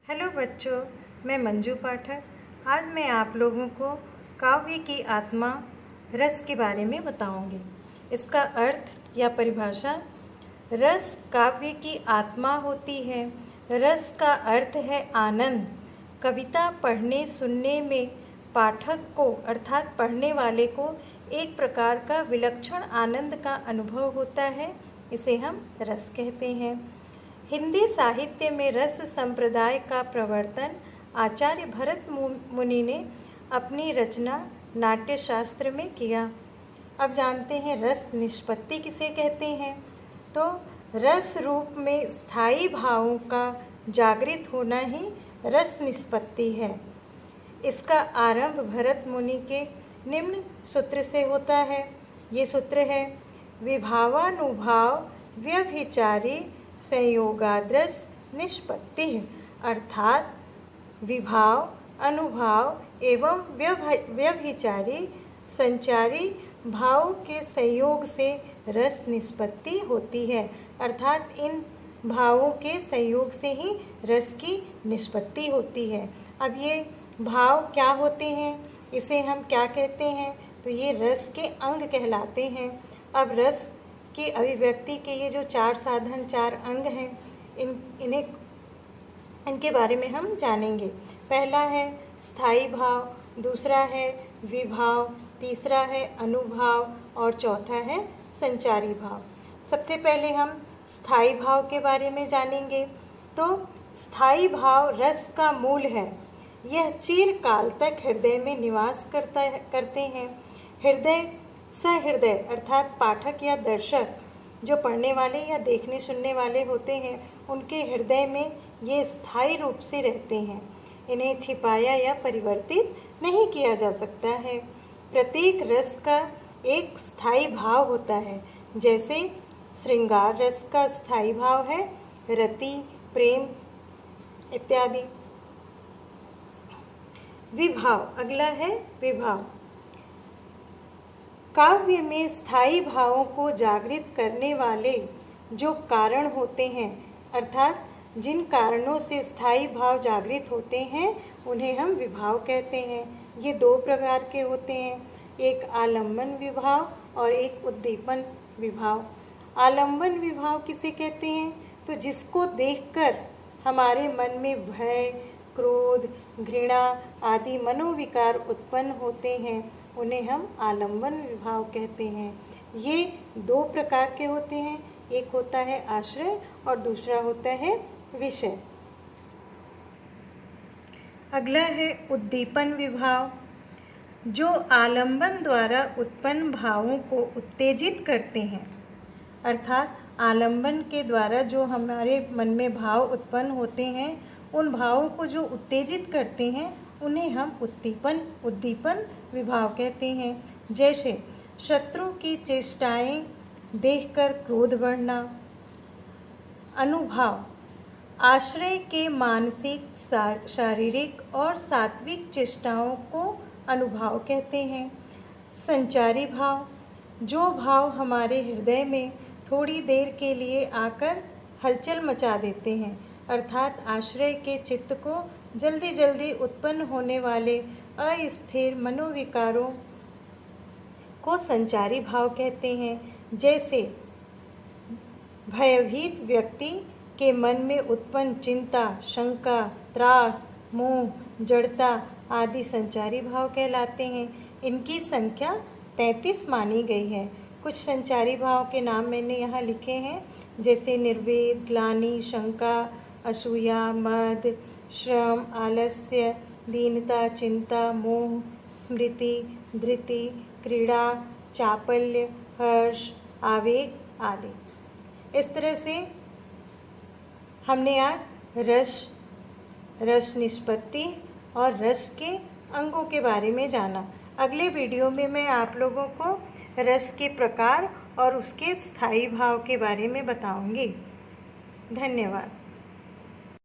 Hello बच्चों, मैं मंजू पाठक। आज मैं आप लोगों को काव्य की आत्मा रस के बारे में बताऊंगी। इसका अर्थ या परिभाषा। रस काव्य की आत्मा होती है। रस का अर्थ है आनंद। कविता पढ़ने सुनने में पाठक को अर्थात पढ़ने वाले को एक प्रकार का विलक्षण आनंद का अनुभव होता है। इसे हम रस कहते हैं। हिंदी साहित्य में रस संप्रदाय का प्रवर्तन आचार्य भरत मुनि ने अपनी रचना नाट्यशास्त्र में किया। अब जानते हैं रस निष्पत्ति किसे कहते हैं। तो रस रूप में स्थायी भावों का जागृत होना ही रस निष्पत्ति है। इसका आरंभ भरत मुनि के निम्न सूत्र से होता है। ये सूत्र है: विभावानुभाव व्यभिचारी संयोगाद्रस निष्पत्ति, अर्थात विभाव, अनुभाव एवं व्यभिचारी संचारी भाव के संयोग से रस निष्पत्ति होती है। अर्थात इन भावों के संयोग से ही रस की निष्पत्ति होती है। अब ये भाव क्या होते हैं, इसे हम क्या कहते हैं? तो ये रस के अंग कहलाते हैं। अब रस की अभिव्यक्ति के ये जो चार साधन, चार अंग हैं, इनके बारे में हम जानेंगे। पहला है स्थायी भाव, दूसरा है विभाव, तीसरा है अनुभाव और चौथा है संचारी भाव। सबसे पहले हम स्थायी भाव के बारे में जानेंगे। तो स्थायी भाव रस का मूल है। यह चिरकाल तक हृदय में निवास करते हैं। हृदय सहृदय अर्थात पाठक या दर्शक जो पढ़ने वाले या देखने सुनने वाले होते हैं, उनके हृदय में ये स्थायी रूप से रहते हैं। इन्हें छिपाया या परिवर्तित नहीं किया जा सकता है। प्रत्येक रस का एक स्थायी भाव होता है। जैसे श्रृंगार रस का स्थायी भाव है रति, प्रेम इत्यादि। विभाव, अगला है विभाव। काव्य में स्थायी भावों को जागृत करने वाले जो कारण होते हैं, अर्थात जिन कारणों से स्थायी भाव जागृत होते हैं, उन्हें हम विभाव कहते हैं। ये दो प्रकार के होते हैं, एक आलम्बन विभाव और एक उद्दीपन विभाव। आलम्बन विभाव किसे कहते हैं? तो जिसको देखकर हमारे मन में भय, क्रोध, घृणा आदि मनोविकार उत्पन्न होते हैं, उन्हें हम आलम्बन विभाव कहते हैं। ये दो प्रकार के होते हैं, एक होता है आश्रय और दूसरा होता है विषय। अगला है उद्दीपन विभाव, जो आलम्बन द्वारा उत्पन्न भावों को उत्तेजित करते हैं। अर्थात आलम्बन के द्वारा जो हमारे मन में भाव उत्पन्न होते हैं, उन भावों को जो उत्तेजित करते हैं, उन्हें हम उद्दीपन विभाव कहते हैं। जैसे शत्रु की चेष्टाएं देखकर क्रोध बढ़ना। अनुभाव, आश्रय के मानसिक, शारीरिक और सात्विक चेष्टाओं को अनुभाव कहते हैं। संचारी भाव, जो भाव हमारे हृदय में थोड़ी देर के लिए आकर हलचल मचा देते हैं, अर्थात आश्रय के चित्त को जल्दी जल्दी उत्पन्न होने वाले अस्थिर मनोविकारों को संचारी भाव कहते हैं। जैसे भयभीत व्यक्ति के मन में उत्पन्न चिंता, शंका, त्रास, मोह, जड़ता आदि संचारी भाव कहलाते हैं। इनकी संख्या 33 मानी गई है। कुछ संचारी भाव के नाम मैंने यहाँ लिखे हैं, जैसे निर्वेद, ग्लानि, शंका, असूया, मद, श्रम, आलस्य, दीनता, चिंता, मोह, स्मृति, धृति, क्रीड़ा, चापल्य, हर्ष, आवेग आदि। इस तरह से हमने आज रस निष्पत्ति और रस के अंगों के बारे में जाना। अगले वीडियो में मैं आप लोगों को रस के प्रकार और उसके स्थायी भाव के बारे में बताऊंगी। धन्यवाद।